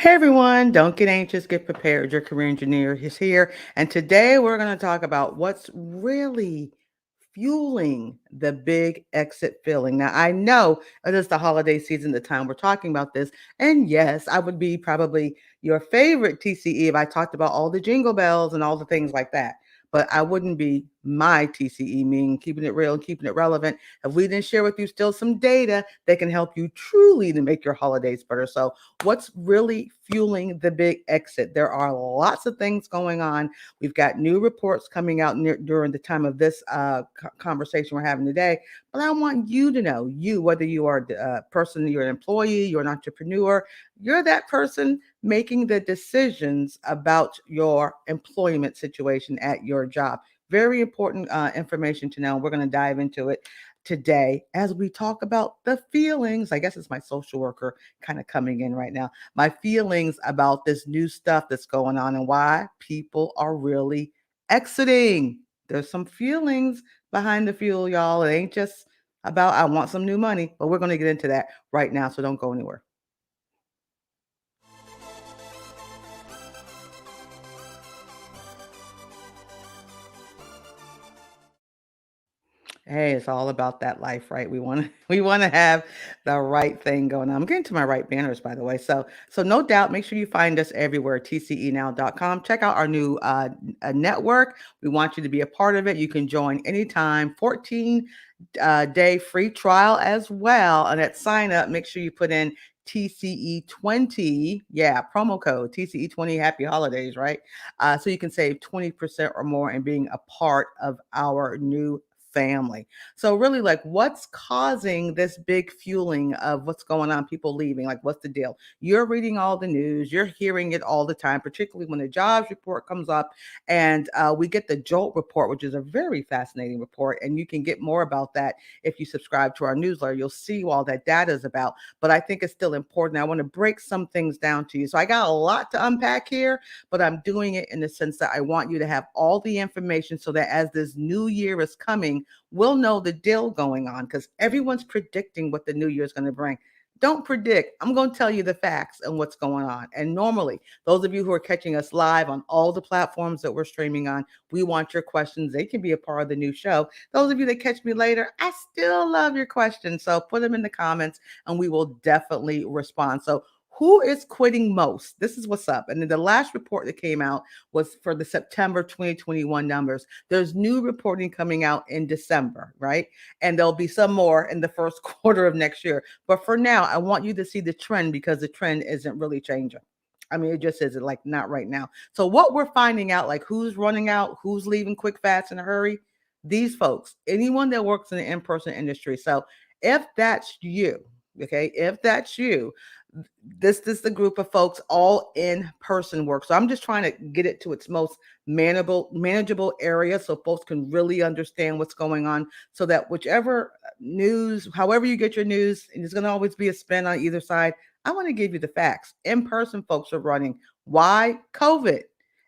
Hey everyone, don't get anxious, get prepared. Your career engineer is here. And today we're going to talk about what's really fueling the big exit feeling. Now, I know it is the holiday season, the time we're talking about this. And yes, I would be probably your favorite TCE if I talked about all the jingle bells and all the things like that. But I wouldn't be my TCE, meaning keeping it real and keeping it relevant, if we didn't share with you still some data that can help you truly to make your holidays better. So, what's really fueling the big exit? There are lots of things going on. We've got new reports coming out during the time of this conversation we're having today. But I want you to know, you, whether you are a person, you're an employee, you're an entrepreneur, you're that person making the decisions about your employment situation at your job. Very important information to know. We're going to dive into it today as we talk about the feelings. I guess it's my social worker kind of coming in right now. My feelings about this new stuff that's going on and why people are really exiting. There's some feelings behind the fuel, y'all. It ain't just about I want some new money, but we're going to get into that right now. So don't go anywhere. Hey, it's all about that life, right? We want to we want to have the right thing going on. I'm getting to my right banners, by the way. So no doubt, make sure you find us everywhere, tcenow.com. Check out our new network. We want you to be a part of it. You can join anytime, 14 day free trial as well. And at sign up, make sure you put in TCE20. Yeah, promo code TCE20. Happy holidays, right? So you can save 20% or more in being a part of our new family. So really, like, what's causing this big fueling of what's going on, people leaving? Like, what's the deal? You're reading all the news, you're hearing it all the time, particularly when the jobs report comes up. And we get the JOLT report, which is a very fascinating report, and you can get more about that if you subscribe to our newsletter. You'll see what all that data is about. But I think it's still important. I want to break some things down to you. So I got a lot to unpack here, but I'm doing it in the sense that I want you to have all the information so that as this new year is coming, we'll know the deal going on, because everyone's predicting what the new year is going to bring. Don't predict. I'm going to tell you the facts and what's going on. And normally, those of you who are catching us live on all the platforms that we're streaming on, we want your questions. They can be a part of the new show. Those of you that catch me later, I still love your questions. So put them in the comments and we will definitely respond. So who is quitting most? This is what's up. And then the last report that came out was for the September 2021 numbers. There's new reporting coming out in December, right? And there'll be some more in the first quarter of next year. But for now, I want you to see the trend, because the trend isn't really changing. I mean, it just isn't, like, not right now. So what we're finding out, like who's running out, who's leaving quick, fast, in a hurry, these folks, anyone that works in the in-person industry. So if that's you, okay, if that's you, this is the group of folks, all in person work. So I'm just trying to get it to its most manageable area so folks can really understand what's going on, so that whichever news, however you get your news, and there's going to always be a spin on either side. I want to give you the facts. In person folks are running. Why? COVID.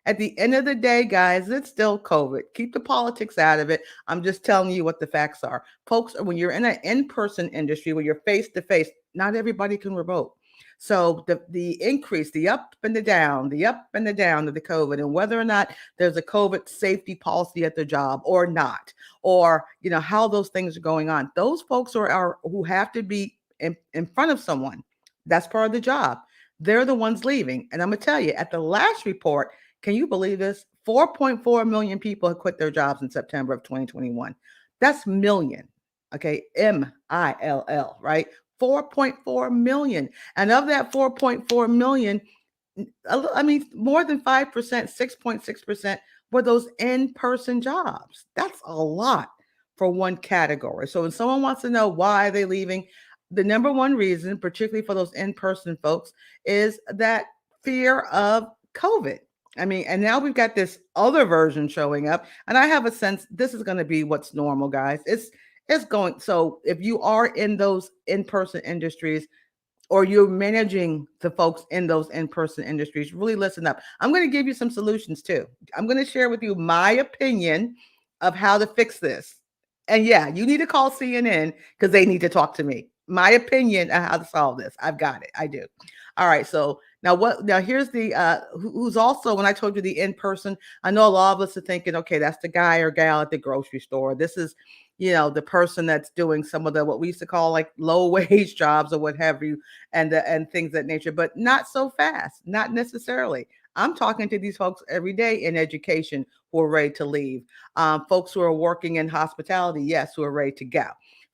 At the end of the day, guys, it's still COVID. Keep the politics out of it. I'm just telling you what the facts are. Folks, when you're in an in-person industry where you're face to face, not everybody can remote. So the increase, the up and the down, the up and the down of the COVID, and whether or not there's a COVID safety policy at the job or not, or how those things are going on. Those folks are who have to be in front of someone. That's part of the job. They're the ones leaving. And I'm gonna tell you, at the last report, can you believe this? 4.4 million people have quit their jobs in September of 2021. That's million. Okay, MILL, right? 4.4 million. And of that 4.4 million, I mean, more than 5%, 6.6% were those in-person jobs. That's a lot for one category. So when someone wants to know why they're leaving, the number one reason, particularly for those in-person folks, is that fear of COVID. I mean, and now we've got this other version showing up, and I have a sense this is going to be what's normal, guys. It's going. So if you are in those in-person industries, or you're managing the folks in those in-person industries, really listen up. I'm going to give you some solutions too. I'm going to share with you my opinion of how to fix this. And yeah, you need to call CNN because they need to talk to me. My opinion on how to solve this. I've got it. I do. All right. So Now here's the who's also, when I told you the in person, I know a lot of us are thinking, okay, that's the guy or gal at the grocery store. This is, the person that's doing some of the what we used to call like low wage jobs or what have you, and things that nature, but not so fast, not necessarily. I'm talking to these folks every day in education who are ready to leave. Folks who are working in hospitality, yes, who are ready to go.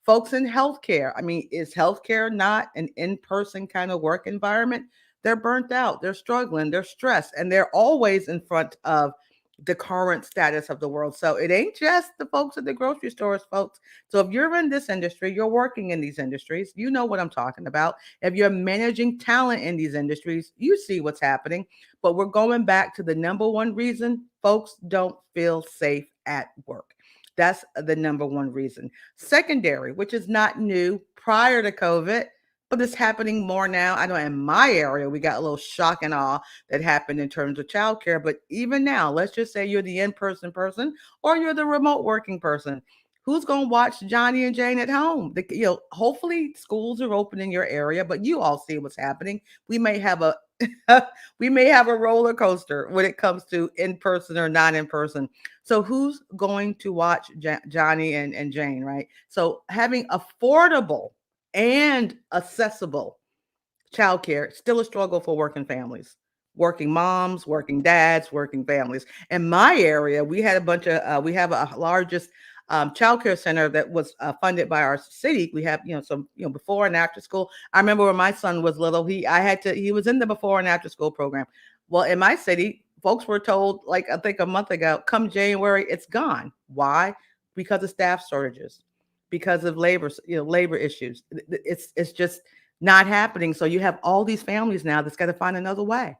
Folks in healthcare. I mean, is healthcare not an in-person kind of work environment? They're burnt out, they're struggling, they're stressed, and they're always in front of the current status of the world. So it ain't just the folks at the grocery stores, folks. So if you're in this industry, you're working in these industries, you know what I'm talking about. If you're managing talent in these industries, you see what's happening. But we're going back to the number one reason: folks don't feel safe at work. That's the number one reason. Secondary, which is not new prior to COVID, but it's happening more now. I know in my area, we got a little shock and awe that happened in terms of childcare. But even now, let's just say you're the in-person person or you're the remote working person. Who's going to watch Johnny and Jane at home? Hopefully schools are open in your area, but you all see what's happening. We may have a we may have a roller coaster when it comes to in person or not in person. So who's going to watch Johnny and Jane, right? So having affordable and accessible childcare, still a struggle for working families, working moms, working dads, working families. In my area, we had a bunch of, we have a largest childcare center that was funded by our city. We have, some, before and after school. I remember when my son was little, he was in the before and after school program. Well, in my city, folks were told, like, I think a month ago, come January, it's gone. Why? Because of staff shortages, because of labor issues. It's just not happening. So you have all these families now that's got to find another way.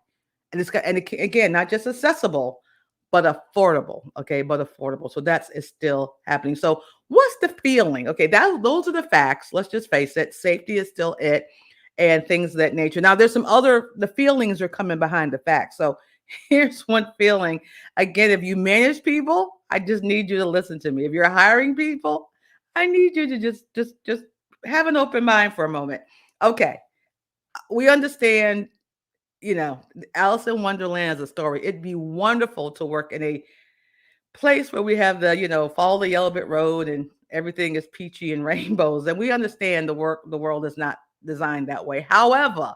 And again, not just accessible, but affordable. Okay, but affordable. So that's is still happening. So what's the feeling? Okay, those are the facts. Let's just face it. Safety is still it, and things of that nature. Now, there's some other, the feelings are coming behind the facts. So here's one feeling. Again, if you manage people, I just need you to listen to me. If you're hiring people, I need you to just have an open mind for a moment. Okay, we understand, Alice in Wonderland is a story. It'd be wonderful to work in a place where we have follow the yellow brick road and everything is peachy and rainbows. And we understand the world is not designed that way. However,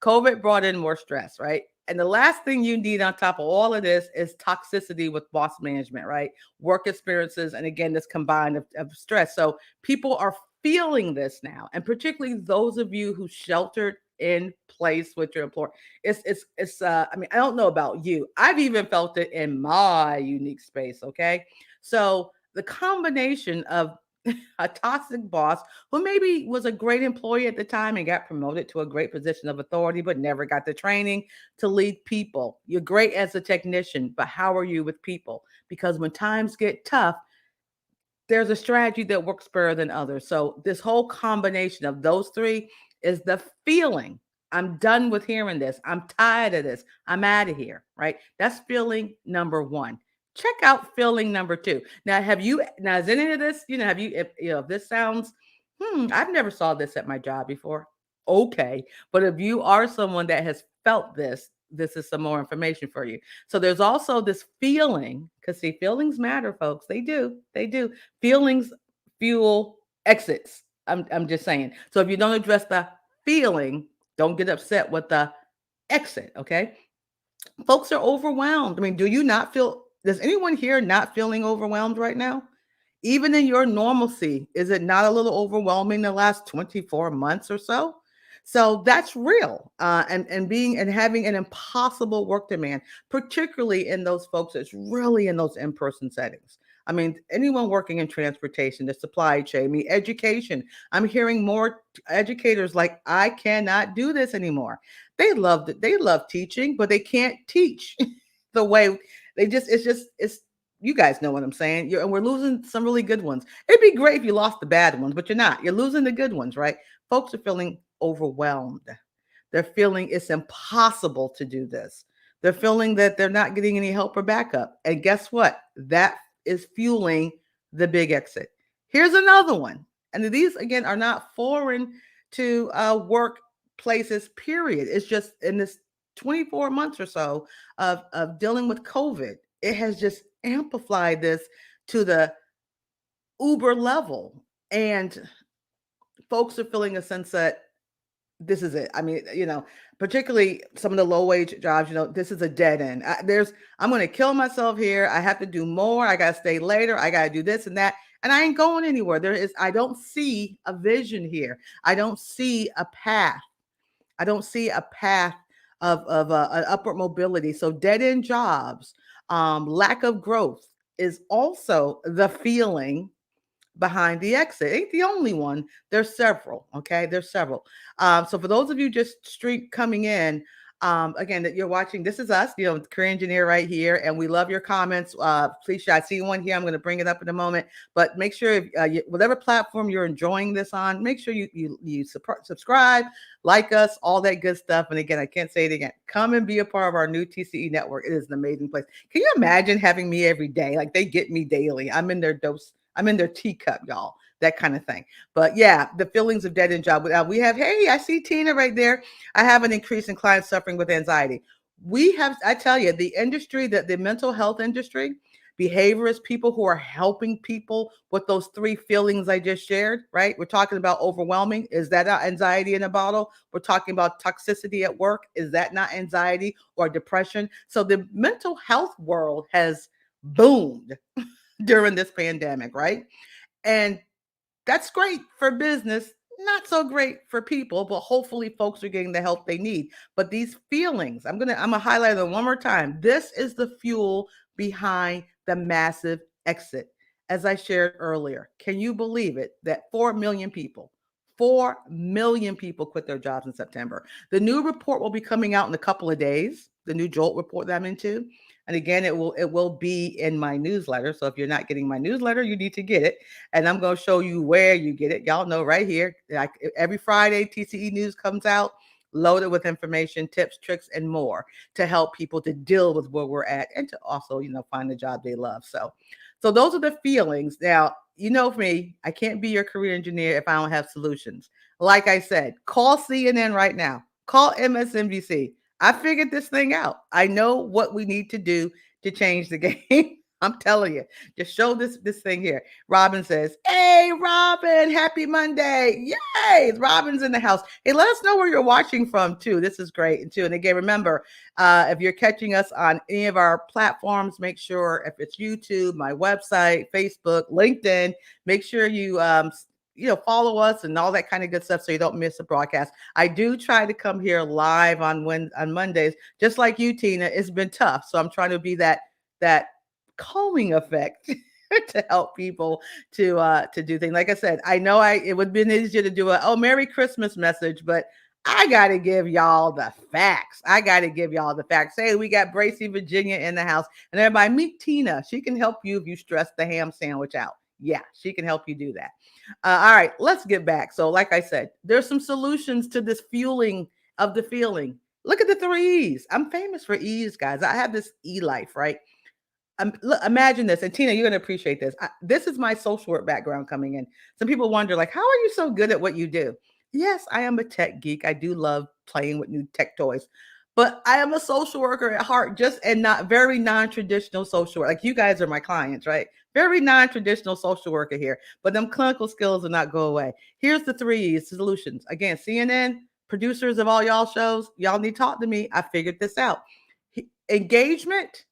COVID brought in more stress, right? And the last thing you need on top of all of this is toxicity with boss management, right? Work experiences. And again, this combined of stress. So people are feeling this now. And particularly those of you who sheltered in place with your employer. I mean, I don't know about you. I've even felt it in my unique space. Okay. So the combination of a toxic boss who maybe was a great employee at the time and got promoted to a great position of authority, but never got the training to lead people. You're great as a technician, but how are you with people? Because when times get tough, there's a strategy that works better than others. So this whole combination of those three is the feeling. I'm done with hearing this. I'm tired of this. I'm out of here, right? That's feeling number one. Check out feeling number two. Now, is any of this, if this sounds, I've never saw this at my job before. Okay. But if you are someone that has felt this is some more information for you. So there's also this feeling, because see, feelings matter, folks. They do. They do. Feelings fuel exits. I'm just saying. So if you don't address the feeling, don't get upset with the exit. Okay. Folks are overwhelmed. I mean, does anyone here not feeling overwhelmed right now? Even in your normalcy, is it not a little overwhelming the last 24 months or so? So that's real. And having an impossible work demand, particularly in those folks that's really in those in-person settings. I mean, anyone working in transportation, the supply chain, education. I'm hearing more educators like, I cannot do this anymore. They love teaching, but they can't teach the way it's you guys know what I'm saying. And we're losing some really good ones. It'd be great if you lost the bad ones, but you're not. You're losing the good ones, right? Folks are feeling overwhelmed. They're feeling it's impossible to do this. They're feeling that they're not getting any help or backup. And guess what? That is fueling the big exit. Here's another one. And these, again, are not foreign to places, period. It's just in this 24 months or so of dealing with COVID, it has just amplified this to the uber level. And folks are feeling a sense that this is it. I mean, particularly some of the low wage jobs, this is a dead end. I'm going to kill myself here. I have to do more. I got to stay later. I got to do this and that. And I ain't going anywhere. I don't see a vision here. I don't see a path. I don't see a path of an upward mobility. So dead end jobs, lack of growth is also the feeling behind the exit. Ain't the only one. There's several. Okay, there's several. So for those of you just street coming in, again, that you're watching, this is us, career engineer right here, and we love your comments. Please share. I see one here. I'm going to bring it up in a moment, but make sure whatever platform you're enjoying this on, make sure you subscribe, like us, all that good stuff. And again, I can't say it again. Come and be a part of our new TCE network. It is an amazing place. Can you imagine having me every day? Like they get me daily. I'm in their dose. I'm in their teacup, y'all, that kind of thing. But yeah, the feelings of dead end job. We have, hey, I see Tina right there. I have an increase in clients suffering with anxiety. I tell you, the industry, the mental health industry, behaviorists, people who are helping people with those three feelings I just shared, right? We're talking about overwhelming. Is that not anxiety in a bottle? We're talking about toxicity at work. Is that not anxiety or depression? So the mental health world has boomed during this pandemic, right? And that's great for business, not so great for people, but hopefully folks are getting the help they need. But these feelings, I'm gonna highlight them one more time. This is the fuel behind the massive exit. As I shared earlier, can you believe it that 4 million people quit their jobs in September? The new report will be coming out in a couple of days, the new JOLT report that I'm into. And again, it will be in my newsletter. So if you're not getting my newsletter, you need to get it. And I'm going to show you where you get it. Y'all know right here. Like every Friday, TCE News comes out loaded with information, tips, tricks, and more to help people to deal with where we're at and to also, find the job they love. So those are the feelings. Now, you know me, I can't be your career engineer if I don't have solutions. Like I said, call CNN right now. Call MSNBC. I figured this thing out. I know what we need to do to change the game. I'm telling you, just show this thing here. Robin says, "Hey, Robin, happy Monday. Yay. Robin's in the house. Hey, let us know where you're watching from too. This is great. And again, remember, if you're catching us on any of our platforms, make sure if it's YouTube, my website, Facebook, LinkedIn, make sure you follow us and all that kind of good stuff so you don't miss a broadcast. I do try to come here live on Mondays, just like you, Tina. It's been tough. So I'm trying to be that calming effect to help people to do things. Like I said, I know it would have been easier to do a Merry Christmas message, but I got to give y'all the facts. Hey, we got Bracy, Virginia in the house. And everybody, meet Tina. She can help you if you stress the ham sandwich out. Yeah, she can help you do that. All right, let's get back. So like I said, there's some solutions to this fueling of the feeling. Look at the 3 E's. I'm famous for E's, guys. I have this E life, right? Imagine this, and Tina, you're going to appreciate this. This is my social work background coming in. Some people wonder, like, how are you so good at what you do? Yes, I am a tech geek. I do love playing with new tech toys, but I am a social worker at heart, and not very non-traditional social work. Like you guys are my clients, right? Very non-traditional social worker here, but them clinical skills will not go away. Here's the 3 solutions. Again, CNN, producers of all y'all shows, y'all need to talk to me. I figured this out. Engagement,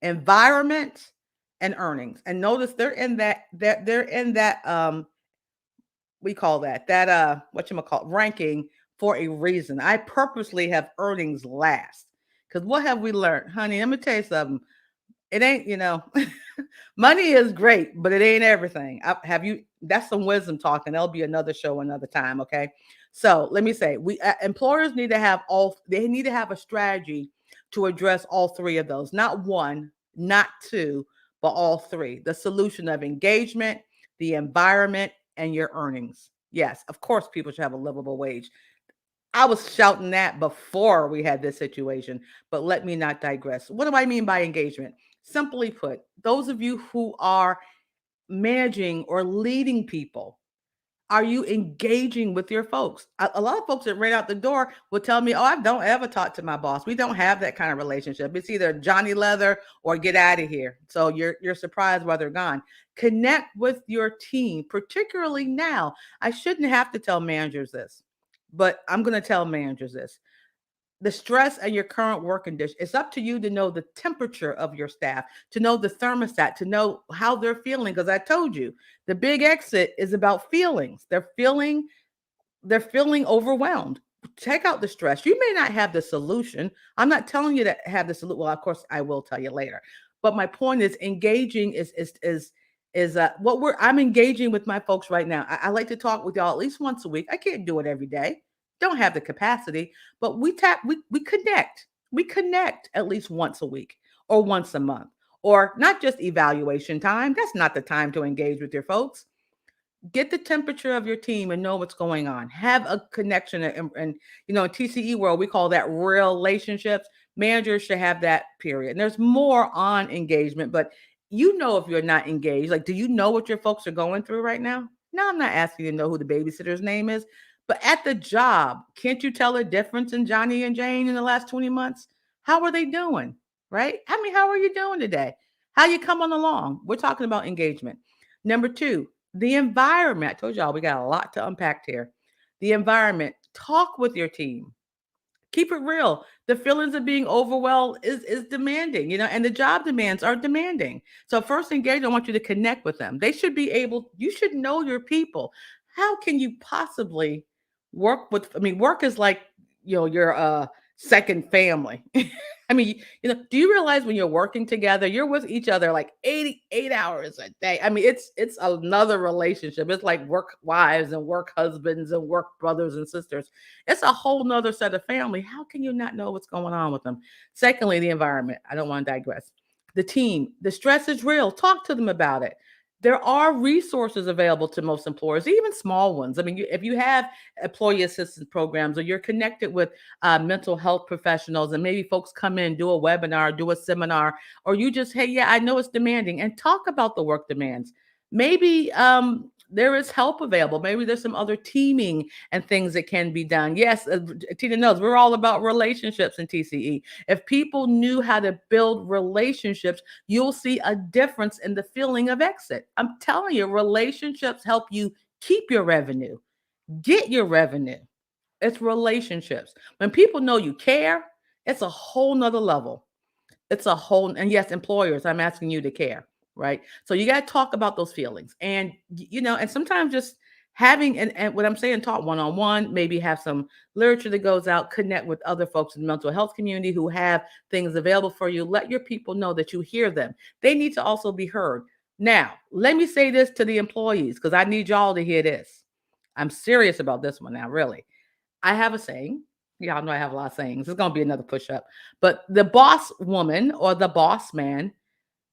environment, and earnings. And notice they're in that we call that ranking for a reason. I purposely have earnings last, because what have we learned, honey? Let me tell you something. It ain't, money is great, but it ain't everything. That's some wisdom talking. That'll be another show another time. Okay. So let me say, employers need to have a strategy to address all 3 of those, not one, not 2, but all 3. The solution of engagement, the environment, and your earnings. Yes, of course, people should have a livable wage. I was shouting that before we had this situation, but let me not digress. What do I mean by engagement? Simply put, those of you who are managing or leading people, Are you engaging with your folks? A lot of folks that ran out the door will tell me, "Oh, I don't ever talk to my boss. We don't have that kind of relationship. It's either Johnny Leather or get out of here." So you're surprised why they're gone. Connect with your team, particularly now. I shouldn't have to tell managers this, but I'm going to tell managers this. The stress and your current work condition, it's up to you to know the temperature of your staff, to know the thermostat, to know how they're feeling. Because I told you, the big exit is about feelings. They're feeling overwhelmed. Take out the stress. You may not have the solution. I'm not telling you to have the solution. Well, of course, I will tell you later. But my point is, engaging is what we're. I'm engaging with my folks right now. I like to talk with y'all at least once a week. I can't do it every day. Don't have the capacity, but we connect. We connect at least once a week or once a month, or not just evaluation time. That's not the time to engage with your folks. Get the temperature of your team and know what's going on. Have a connection, and in TCE world we call that real relationships. Managers should have that, period. And there's more on engagement, but if you're not engaged, like, do you know what your folks are going through right now? No, I'm not asking you to know who the babysitter's name is, but at the job, can't you tell a difference in Johnny and Jane in the last 20 months? How are they doing? Right? I mean, how are you doing today? How you coming along? We're talking about engagement. Number two, the environment. I told y'all we got a lot to unpack here. The environment. Talk with your team. Keep it real. The feelings of being overwhelmed is demanding, and the job demands are demanding. So first engage, I want you to connect with them. You should know your people. How can you possibly work with, I mean, work is like, your second family. I mean, do you realize when you're working together, you're with each other like 88 hours a day? I mean, it's another relationship. It's like work wives and work husbands and work brothers and sisters. It's a whole nother set of family. How can you not know what's going on with them? Secondly, the environment. I don't want to digress. The team, the stress is real. Talk to them about it. There are resources available to most employers, even small ones. I mean, if you have employee assistance programs, or you're connected with mental health professionals, and maybe folks come in, do a webinar, do a seminar, or you just, hey, yeah, I know it's demanding, and talk about the work demands. Maybe there is help available. Maybe there's some other teaming and things that can be done. Yes, Tina knows we're all about relationships in TCE. If people knew how to build relationships, you'll see a difference in the feeling of exit. I'm telling you, relationships help you keep your revenue, get your revenue. It's relationships. When people know you care, it's a whole nother level. It's a whole, and yes, employers, I'm asking you to care, right? So you got to talk about those feelings. And, and sometimes just having, and what I'm saying, talk one on one, maybe have some literature that goes out, connect with other folks in the mental health community who have things available for you. Let your people know that you hear them. They need to also be heard. Now, let me say this to the employees, because I need y'all to hear this. I'm serious about this one now, really. I have a saying. Y'all know I have a lot of sayings. It's going to be another push up. But the boss woman or the boss man,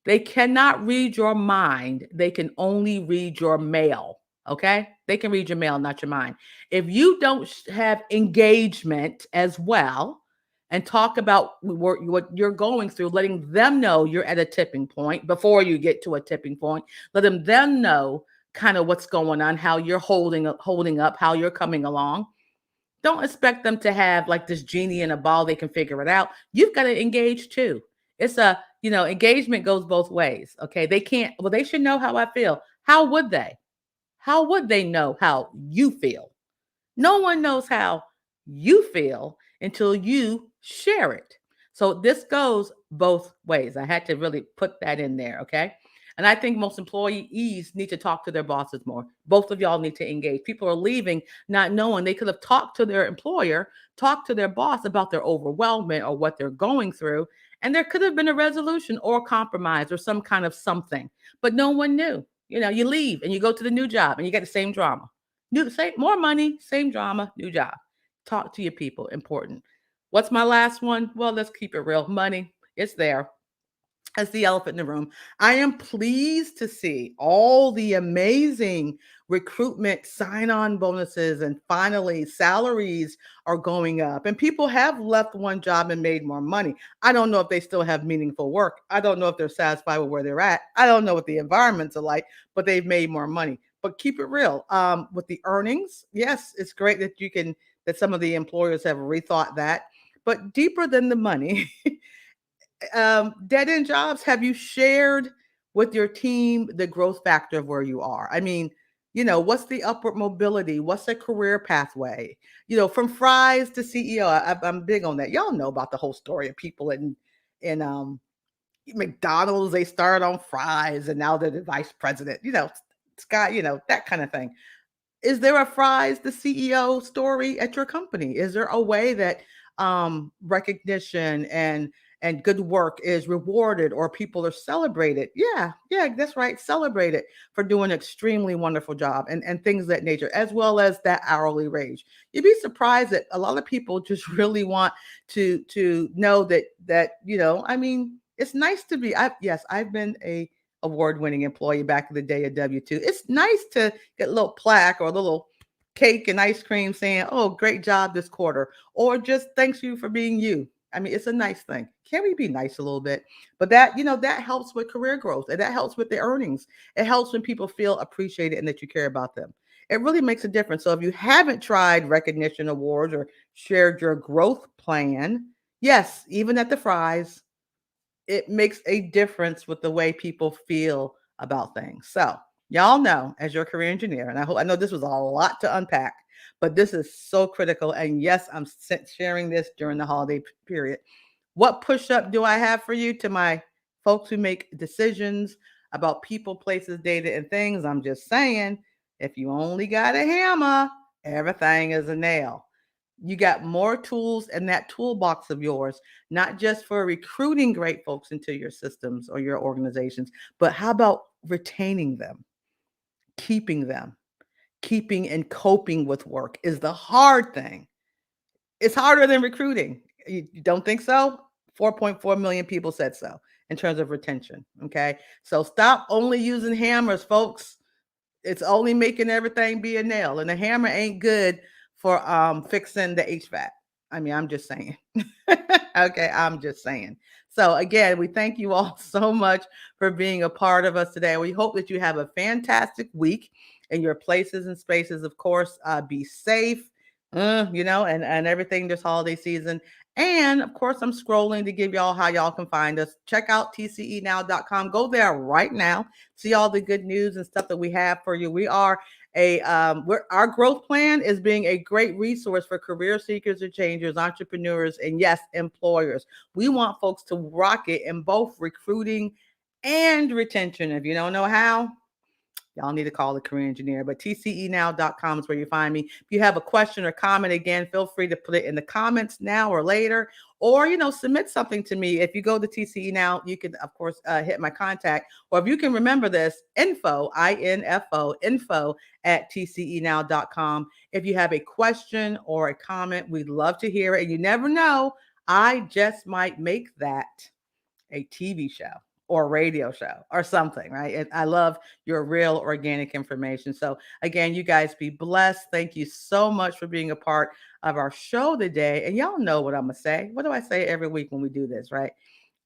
they cannot read your mind. They can only read your mail. Okay? They can read your mail, not your mind. If you don't have engagement as well and talk about what you're going through, letting them know you're at a tipping point before you get to a tipping point, let them know kind of what's going on, how you're holding up, how you're coming along. Don't expect them to have like this genie in a ball, they can figure it out. You've got to engage too. Engagement goes both ways. Okay. They should know how I feel. How would they? How would they know how you feel? No one knows how you feel until you share it. So this goes both ways. I had to really put that in there. Okay. And I think most employees need to talk to their bosses more. Both of y'all need to engage. People are leaving not knowing they could have talked to their employer, talked to their boss about their overwhelmment or what they're going through. And there could have been a resolution or a compromise or some kind of something, but no one knew. You leave and you go to the new job and you get the same drama. More money, same drama, new job. Talk to your people, important. What's my last one? Well, let's keep it real. Money, it's there. That's the elephant in the room. I am pleased to see all the amazing recruitment sign on bonuses, and finally salaries are going up, and people have left one job and made more money. I don't know if they still have meaningful work. I don't know if they're satisfied with where they're at. I don't know what the environments are like, but they've made more money. But keep it real, with the earnings. Yes, it's great that that some of the employers have rethought that, but deeper than the money, dead end jobs, have you shared with your team the growth factor of where you are? I mean, what's the upward mobility? What's the career pathway? From fries to CEO. I'm big on that. Y'all know about the whole story of people in McDonald's. They started on fries and now they're the vice president. Scott. That kind of thing. Is there a fries the CEO story at your company? Is there a way that recognition and good work is rewarded or people are celebrated? Yeah, yeah, that's right. Celebrated for doing an extremely wonderful job and things of that nature, as well as that hourly wage. You'd be surprised that a lot of people just really want to know that. I mean, it's nice to be. I've been a award-winning employee back in the day at W2. It's nice to get a little plaque or a little cake and ice cream saying, "Oh, great job this quarter," or just "Thanks you for being you." I mean, it's a nice thing. Can we be nice a little bit? But that helps with career growth and that helps with the earnings. It helps when people feel appreciated and that you care about them. It really makes a difference. So if you haven't tried recognition awards or shared your growth plan, yes, even at the fries, it makes a difference with the way people feel about things. So, y'all know, as your career engineer, and I know this was a lot to unpack, but this is so critical. And yes, I'm sharing this during the holiday period. What push up do I have for you to my folks who make decisions about people, places, data, and things? I'm just saying, if you only got a hammer, everything is a nail. You got more tools in that toolbox of yours, not just for recruiting great folks into your systems or your organizations, but how about retaining them, keeping them? Keeping and coping with work is the hard thing. It's harder than recruiting. You don't think so? 4.4 million people said so in terms of retention. Okay. So stop only using hammers, folks. It's only making everything be a nail, and a hammer ain't good for fixing the HVAC. I mean, I'm just saying. Okay, I'm just saying. So again, we thank you all so much for being a part of us today. We hope that you have a fantastic week in your places and spaces. Of course, be safe, and everything this holiday season. And of course, I'm scrolling to give y'all how y'all can find us. Check out tcenow.com. Go there right now. See all the good news and stuff that we have for you. We are our growth plan is being a great resource for career seekers and changers, entrepreneurs, and yes, employers. We want folks to rock it in both recruiting and retention. If you don't know how, y'all need to call the career engineer, but tcenow.com is where you find me. If you have a question or comment, again, feel free to put it in the comments now or later, or, submit something to me. If you go to TCE Now, you can, of course, hit my contact, or if you can remember this, info at tcenow.com. If you have a question or a comment, we'd love to hear it. And you never know, I just might make that a TV show or radio show or something, right? And I love your real organic information. So again, you guys be blessed. Thank you so much for being a part of our show today. And y'all know what I'm gonna say. What do I say every week when we do this, right?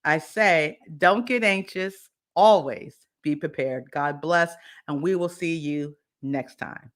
I say, don't get anxious, always be prepared. God bless, and we will see you next time.